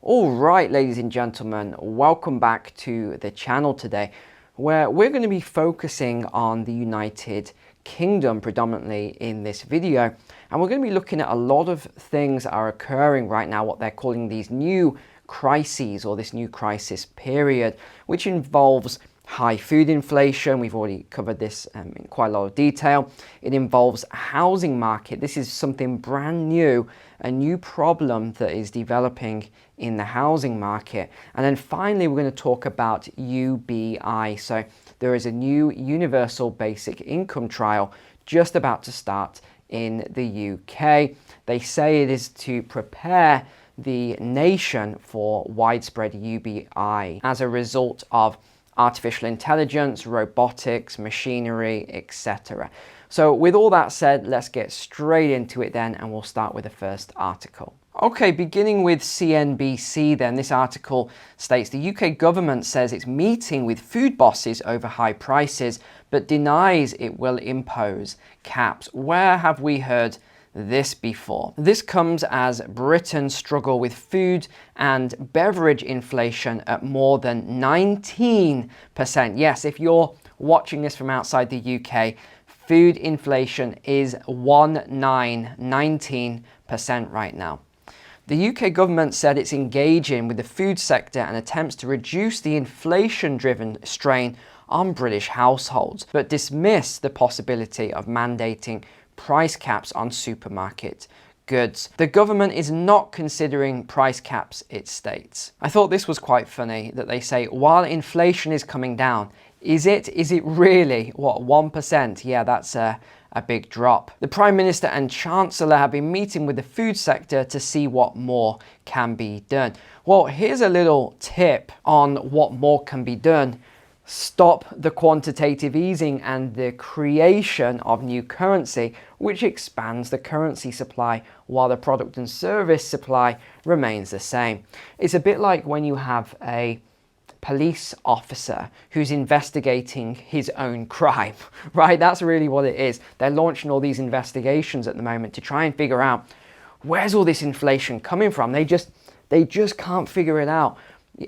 All right, ladies and gentlemen, welcome back to the channel today, where we're going to be focusing on the United Kingdom predominantly in this video. And we're going to be looking at a lot of things that are occurring right now, what they're calling these new crises or this new crisis period, which involves high food inflation. We've already covered this in quite a lot of detail. It involves a housing market. This is something brand new, a new problem that is developing in the housing market. And then finally, we're going to talk about UBI. So there is a new universal basic income trial just about to start in the UK. They say it is to prepare the nation for widespread UBI as a result of artificial intelligence, robotics, machinery, etc. So with all that said, let's get straight into it then, and we'll start with the first article. Okay, beginning with CNBC then, this article states the UK government says it's meeting with food bosses over high prices, but denies it will impose caps. Where have we heard this before? This comes as Britain struggle with food and beverage inflation at more than 19%. Yes, if you're watching this from outside the UK, food inflation is 19% right now. The UK government said it's engaging with the food sector and attempts to reduce the inflation-driven strain on British households, but dismissed the possibility of mandating price caps on supermarket goods. The government is not considering price caps, it states. I thought this was quite funny that they say, while inflation is coming down, is it really, what, 1%? Yeah, that's a big drop. The Prime Minister and Chancellor have been meeting with the food sector to see what more can be done. Well, here's a little tip on what more can be done. Stop the quantitative easing and the creation of new currency, which expands the currency supply while the product and service supply remains the same. It's a bit like when you have a police officer who's investigating his own crime, right? That's really what it is. They're launching all these investigations at the moment to try and figure out where's all this inflation coming from. They just can't figure it out.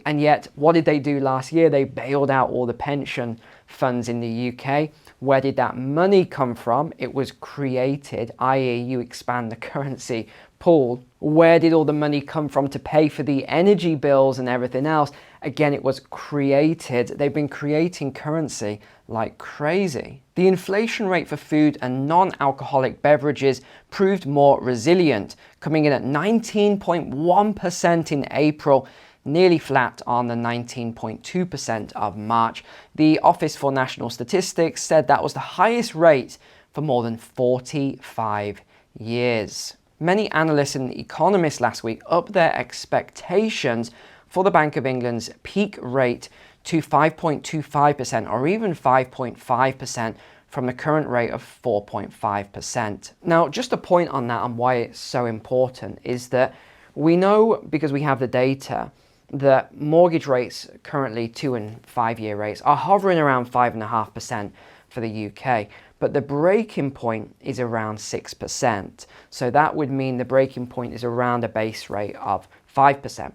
And yet, what did they do last year? They bailed out all the pension funds in the UK. Where did that money come from? It was created, i.e. you expand the currency pool. Where did all the money come from to pay for the energy bills and everything else? Again, it was created. They've been creating currency like crazy. The inflation rate for food and non-alcoholic beverages proved more resilient, coming in at 19.1% in April, nearly flat on the 19.2% of March. The Office for National Statistics said that was the highest rate for more than 45 years. Many analysts and economists last week upped their expectations for the Bank of England's peak rate to 5.25% or even 5.5% from the current rate of 4.5%. Now, just a point on that and why it's so important is that we know, because we have the data, that mortgage rates, currently 2 and 5 year rates, are hovering around 5.5% for the UK, but the breaking point is around 6%. So that would mean the breaking point is around a base rate of 5%.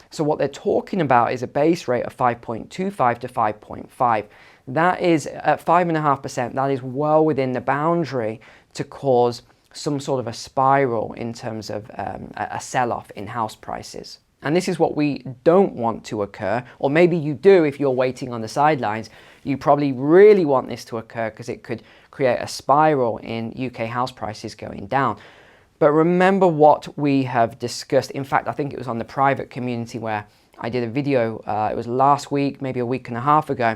So what they're talking about is a base rate of 5.25 to 5.5. That is at 5.5%, that is well within the boundary to cause some sort of a spiral in terms of a sell-off in house prices. And this is what we don't want to occur, or maybe you do if you're waiting on the sidelines. You probably really want this to occur because it could create a spiral in UK house prices going down. But remember what we have discussed. In fact, I think it was on the private community where I did a video, it was last week, maybe a week and a half ago,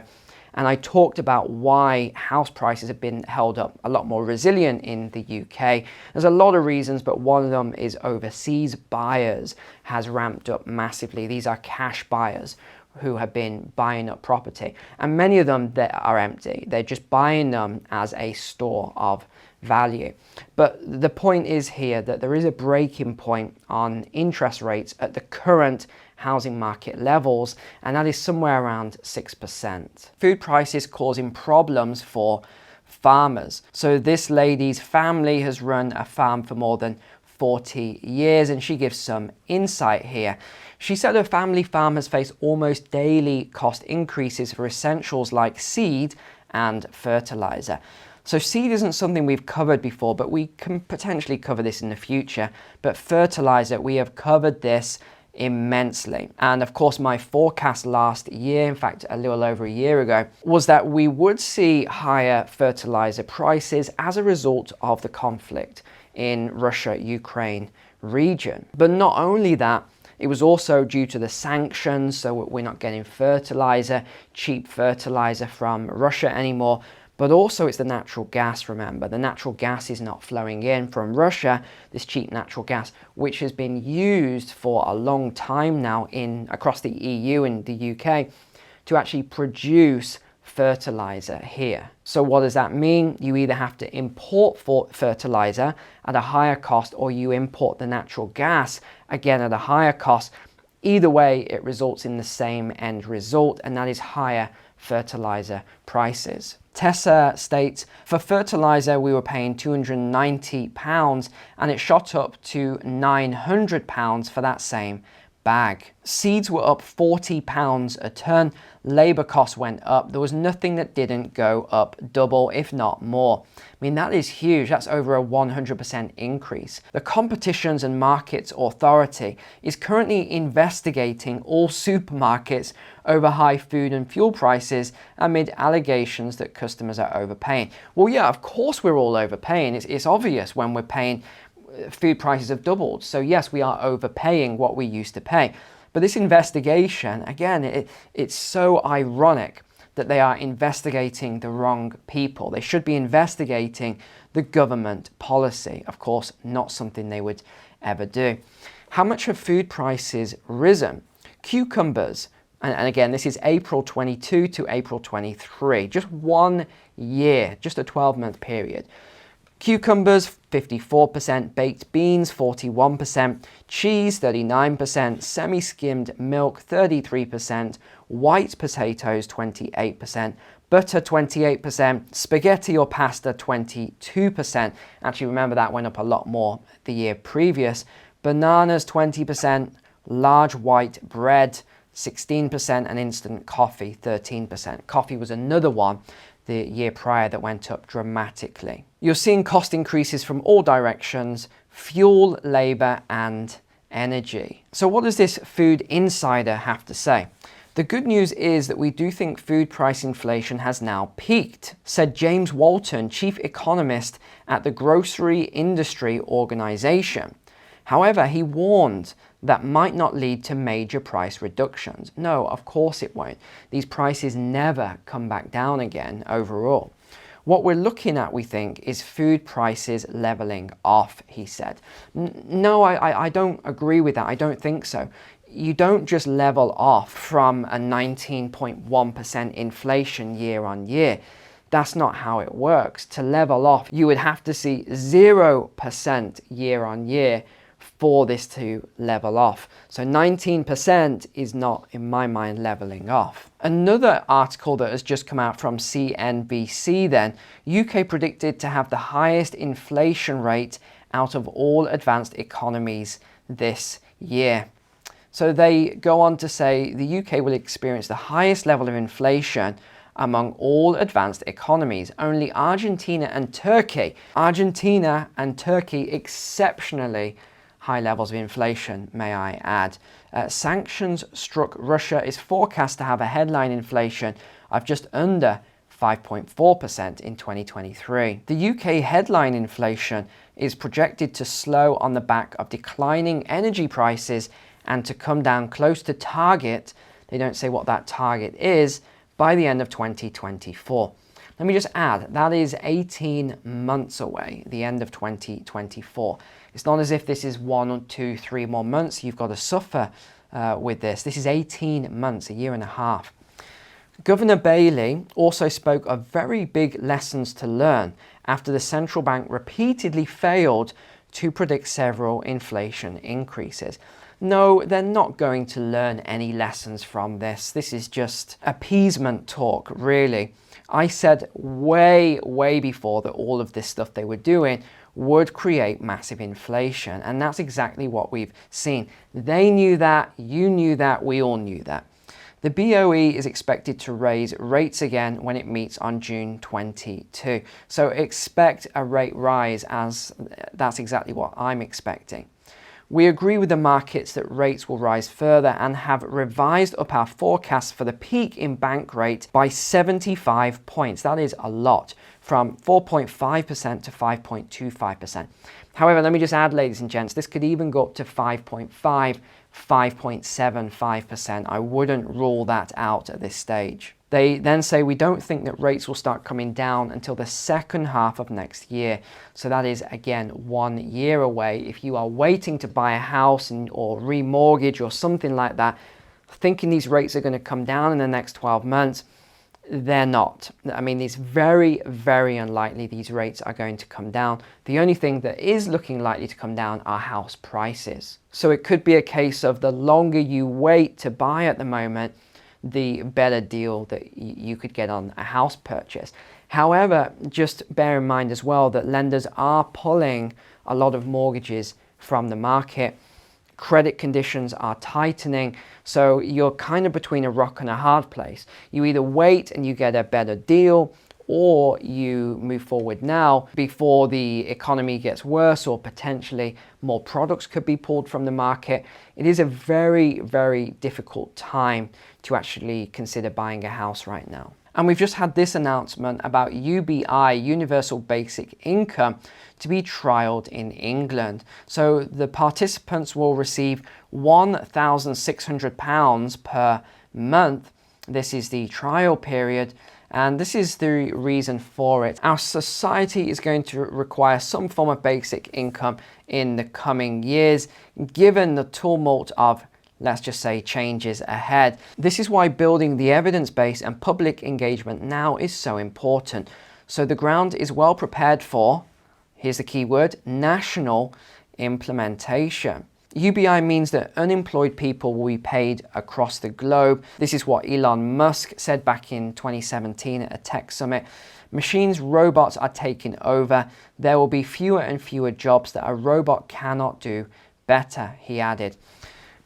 and I talked about why house prices have been held up a lot more resilient in the UK. There's a lot of reasons, but one of them is overseas buyers has ramped up massively. These are cash buyers who have been buying up property, and many of them that are empty. They're just buying them as a store of value. But the point is here that there is a breaking point on interest rates at the current housing market levels, and that is somewhere around 6%. Food prices causing problems for farmers. So this lady's family has run a farm for more than 40 years, and she gives some insight here. She said her family farm has faced almost daily cost increases for essentials like seed and fertilizer. So seed isn't something we've covered before, but we can potentially cover this in the future. But fertilizer, we have covered this immensely. And of course, my forecast last year, in fact, a little over a year ago, was that we would see higher fertilizer prices as a result of the conflict in Russia-Ukraine region. But not only that, it was also due to the sanctions, so we're not getting fertilizer, cheap fertilizer from Russia anymore. But also it's the natural gas, remember. The natural gas is not flowing in from Russia, this cheap natural gas, which has been used for a long time now across the EU and the UK to actually produce fertilizer here. So what does that mean? You either have to import fertilizer at a higher cost, or you import the natural gas again at a higher cost. Either way, it results in the same end result, and that is higher fertilizer prices. Tessa states, for fertilizer we were paying £290 and it shot up to £900 for that same bag. Seeds were up £40 a tonne, labour costs went up. There was nothing that didn't go up double, if not more. I mean, that is huge. That's over a 100% increase. The Competitions and Markets Authority is currently investigating all supermarkets over high food and fuel prices amid allegations that customers are overpaying. Well, yeah, of course we're all overpaying. It's obvious when we're paying. Food prices have doubled. So yes, we are overpaying what we used to pay. But this investigation, again, it's so ironic that they are investigating the wrong people. They should be investigating the government policy. Of course, not something they would ever do. How much have food prices risen? Cucumbers, and again, this is April 22 to April 23, just 1 year, just a 12-month period. Cucumbers, 54%, baked beans, 41%, cheese, 39%, semi-skimmed milk, 33%, white potatoes, 28%, butter, 28%, spaghetti or pasta, 22%. Actually, remember that went up a lot more the year previous. Bananas, 20%, large white bread, 16%, and instant coffee, 13%. Coffee was another one the year prior that went up dramatically. You're seeing cost increases from all directions: fuel, labour and energy. So what does this Food Insider have to say? The good news is that we do think food price inflation has now peaked, said James Walton, chief economist at the Grocery Industry Organization. However, he warned that might not lead to major price reductions. No, of course it won't. These prices never come back down again overall. What we're looking at, we think, is food prices leveling off, he said. No, I don't agree with that. I don't think so. You don't just level off from a 19.1% inflation year on year. That's not how it works. To level off, you would have to see 0% year on year for this to level off. So 19% is not, in my mind, leveling off. Another article that has just come out from CNBC then, UK predicted to have the highest inflation rate out of all advanced economies this year. So they go on to say the UK will experience the highest level of inflation among all advanced economies. Only Argentina and Turkey exceptionally high levels of inflation, may I add. Sanctions struck Russia is forecast to have a headline inflation of just under 5.4% in 2023. The UK headline inflation is projected to slow on the back of declining energy prices and to come down close to target. They don't say what that target is by the end of 2024. Let me just add, that is 18 months away, the end of 2024. It's not as if this is 1 or 2, 3 more months you've got to suffer with this. This is 18 months, a year and a half. Governor Bailey also spoke of very big lessons to learn after the central bank repeatedly failed to predict several inflation increases. No, they're not going to learn any lessons from this. This is just appeasement talk, really. I said way before that all of this stuff they were doing would create massive inflation. And that's exactly what we've seen. They knew that, you knew that, we all knew that. The BOE is expected to raise rates again when it meets on June 22. So expect a rate rise, as that's exactly what I'm expecting. We agree with the markets that rates will rise further and have revised up our forecast for the peak in bank rate by 75 points. That is a lot, from 4.5% to 5.25%. However, let me just add, ladies and gents, this could even go up to 5.5, 5.75%. I wouldn't rule that out at this stage. They then say we don't think that rates will start coming down until the second half of next year. So that is, again, 1 year away. If you are waiting to buy a house or remortgage or something like that, thinking these rates are going to come down in the next 12 months, they're not. I mean, it's very, very unlikely these rates are going to come down. The only thing that is looking likely to come down are house prices. So it could be a case of the longer you wait to buy at the moment, the better deal that you could get on a house purchase. However, just bear in mind as well that lenders are pulling a lot of mortgages from the market. Credit conditions are tightening, so you're kind of between a rock and a hard place. You either wait and you get a better deal, or you move forward now before the economy gets worse, or potentially more products could be pulled from the market. It is a very, very difficult time to actually consider buying a house right now. And we've just had this announcement about UBI, Universal Basic Income, to be trialled in England. So the participants will receive £1,600 per month. This is the trial period, and this is the reason for it. Our society is going to require some form of basic income in the coming years, given the tumult of, let's just say, changes ahead. This is why building the evidence base and public engagement now is so important. So the ground is well prepared for, here's the key word, national implementation. UBI means that unemployed people will be paid across the globe. This is what Elon Musk said back in 2017 at a tech summit. Machines, robots are taking over. There will be fewer and fewer jobs that a robot cannot do better, he added.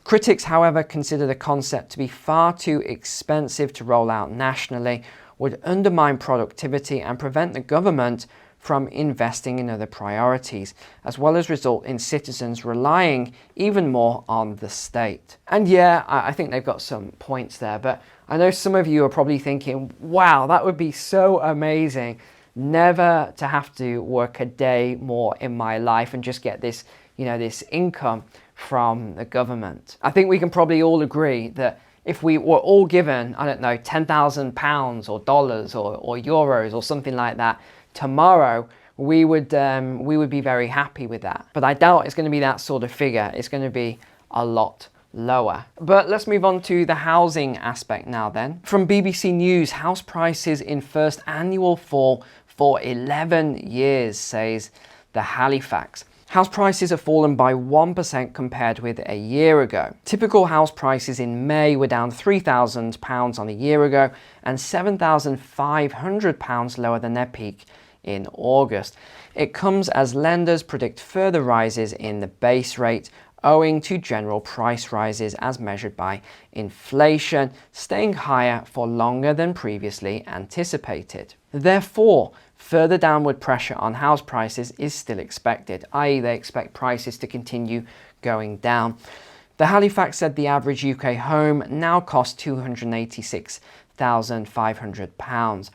Critics, however, consider the concept to be far too expensive to roll out nationally, would undermine productivity and prevent the government from investing in other priorities, as well as result in citizens relying even more on the state. And yeah, I think they've got some points there, but I know some of you are probably thinking, wow, that would be so amazing, never to have to work a day more in my life and just get this, this income from the government. I think we can probably all agree that if we were all given, I don't know, £10,000 or dollars or euros or something like that tomorrow, we would be very happy with that. But I doubt it's going to be that sort of figure. It's going to be a lot lower. But let's move on to the housing aspect now then. From BBC News, house prices in first annual fall for 11 years, says the Halifax. House prices have fallen by 1% compared with a year ago. Typical house prices in May were down £3,000 on a year ago and £7,500 lower than their peak in August. It comes as lenders predict further rises in the base rate owing to general price rises as measured by inflation, staying higher for longer than previously anticipated. Therefore, further downward pressure on house prices is still expected, i.e. they expect prices to continue going down. The Halifax said the average UK home now costs £286,500.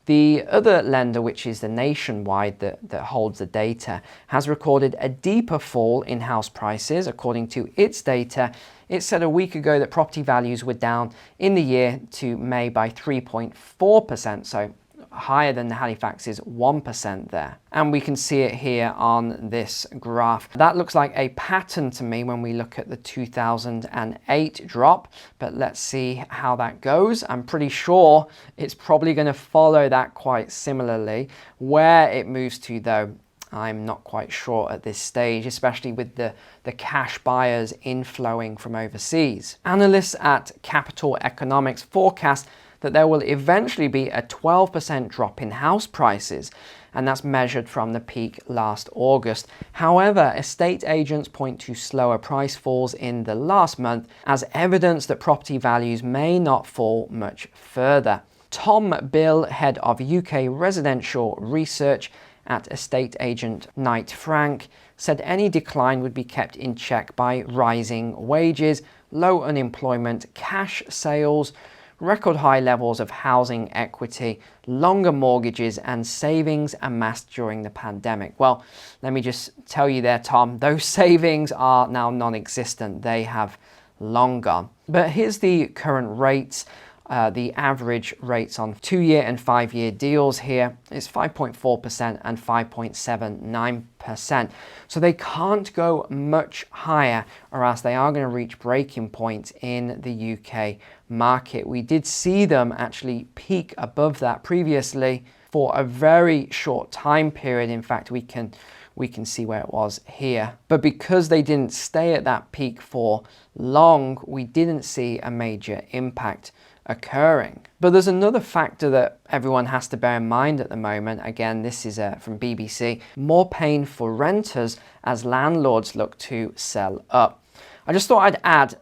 The other lender, which is the Nationwide that holds the data, has recorded a deeper fall in house prices. According to its data, it said a week ago that property values were down in the year to May by 3.4%, so higher than the Halifax's 1% there. And we can see it here on this graph. That looks like a pattern to me when we look at the 2008 drop, but let's see how that goes. I'm pretty sure it's probably going to follow that quite similarly. Where it moves to though, I'm not quite sure at this stage, especially with the cash buyers inflowing from overseas. Analysts at Capital Economics forecast that there will eventually be a 12% drop in house prices and that's measured from the peak last August. However, estate agents point to slower price falls in the last month as evidence that property values may not fall much further. Tom Bill, head of UK residential research at estate agent Knight Frank, said any decline would be kept in check by rising wages, low unemployment, cash sales, record high levels of housing equity, longer mortgages, and savings amassed during the pandemic. Well, let me just tell you there, Tom, those savings are now non-existent. They have long gone. But here's the current rates. The average rates on 2-year and 5-year deals here is 5.4% and 5.79%. So they can't go much higher or else they are going to reach breaking point in the UK market. We did see them actually peak above that previously for a very short time period. In fact, we can see where it was here. But because they didn't stay at that peak for long, we didn't see a major impact occurring. But there's another factor that everyone has to bear in mind at the moment. Again, this is from BBC. More pain for renters as landlords look to sell up. I just thought I'd add,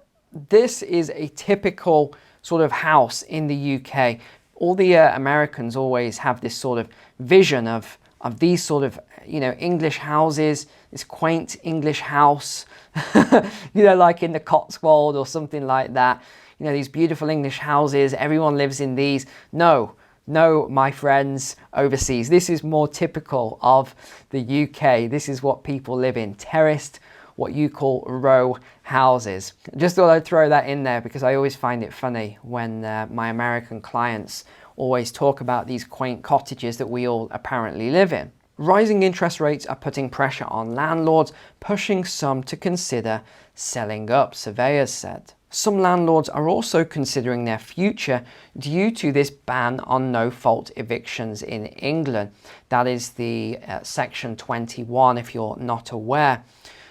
this is a typical sort of house in the UK. All the Americans always have this sort of vision of these sort of, English houses, this quaint English house, like in the Cotswold or something like that. These beautiful English houses, everyone lives in these. No, my friends overseas. This is more typical of the UK. This is what people live in, terraced, what you call row houses. Just thought I'd throw that in there because I always find it funny when my American clients always talk about these quaint cottages that we all apparently live in. Rising interest rates are putting pressure on landlords, pushing some to consider selling up, surveyors said. Some landlords are also considering their future due to this ban on no-fault evictions in England. That is the Section 21, if you're not aware.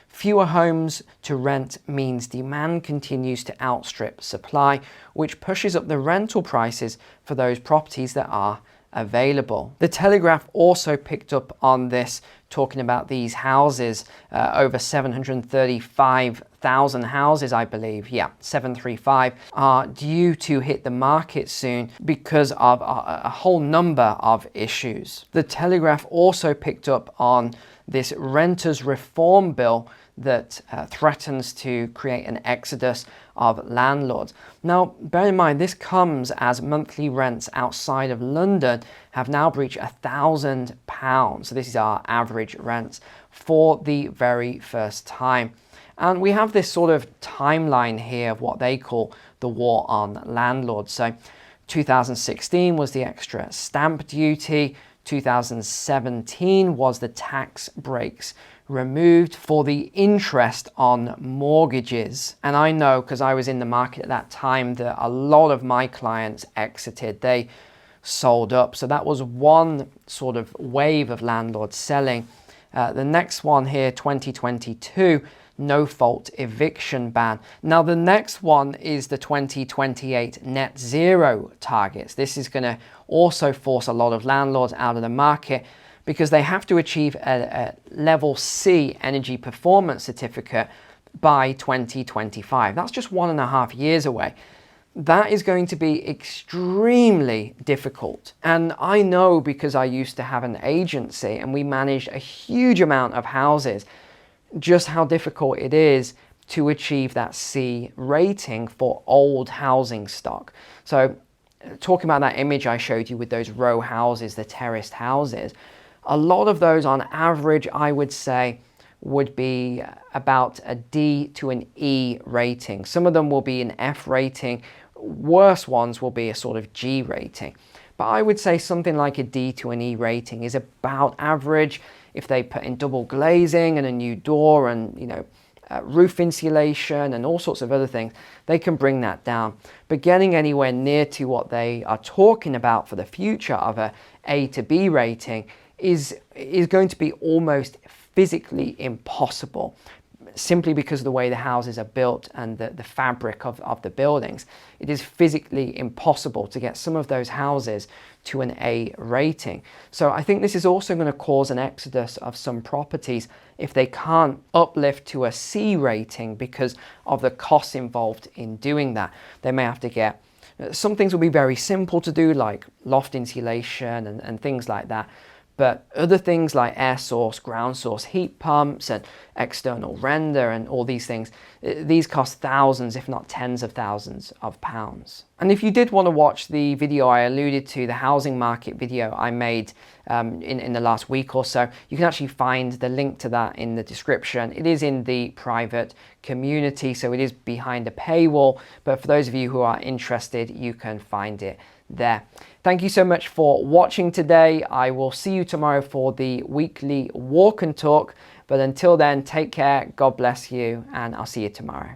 Fewer homes to rent means demand continues to outstrip supply, which pushes up the rental prices for those properties that are available. The Telegraph also picked up on this, talking about these houses, over 735,000 houses, I believe, 735, are due to hit the market soon because of a whole number of issues. The Telegraph also picked up on this renters reform bill that threatens to create an exodus of landlords. Now, bear in mind, this comes as monthly rents outside of London have now breached £1,000. So this is our average rents for the very first time. And we have this sort of timeline here of what they call the war on landlords. So 2016 was the extra stamp duty. 2017 was the tax breaks removed for the interest on mortgages. And I know, because I was in the market at that time, that a lot of my clients exited. They sold up. So that was one sort of wave of landlords selling. The next one here, 2022, no-fault eviction ban. Now the next one is the 2028 net zero targets. This is going to also force a lot of landlords out of the market because they have to achieve a level C energy performance certificate by 2025. That's just 1.5 years away. That is going to be extremely difficult. And I know, because I used to have an agency and we managed a huge amount of houses, just how difficult it is to achieve that C rating for old housing stock. So talking about that image I showed you with those row houses, the terraced houses, a lot of those on average, I would say, would be about a D to an E rating. Some of them will be an F rating. Worse ones will be a sort of G rating. But I would say something like a D to an E rating is about average. If they put in double glazing and a new door and, roof insulation and all sorts of other things, they can bring that down. But getting anywhere near to what they are talking about for the future of a A to B rating is going to be almost physically impossible. simply because of the way the houses are built and the fabric of the buildings, it is physically impossible to get some of those houses to an A rating. So I think this is also going to cause an exodus of some properties if they can't uplift to a C rating because of the costs involved in doing that. They may have to get, some things will be very simple to do, like loft insulation and things like that. But other things like air source, ground source, heat pumps and external render and all these things, these cost thousands, if not tens of thousands of pounds. And if you did want to watch the video I alluded to, the housing market video I made in the last week or so, you can actually find the link to that in the description. It is in the private community, so it is behind a paywall. But for those of you who are interested, you can find it there. Thank you so much for watching today. I will see you tomorrow for the weekly walk and talk. But until then, take care, God bless you, and I'll see you tomorrow.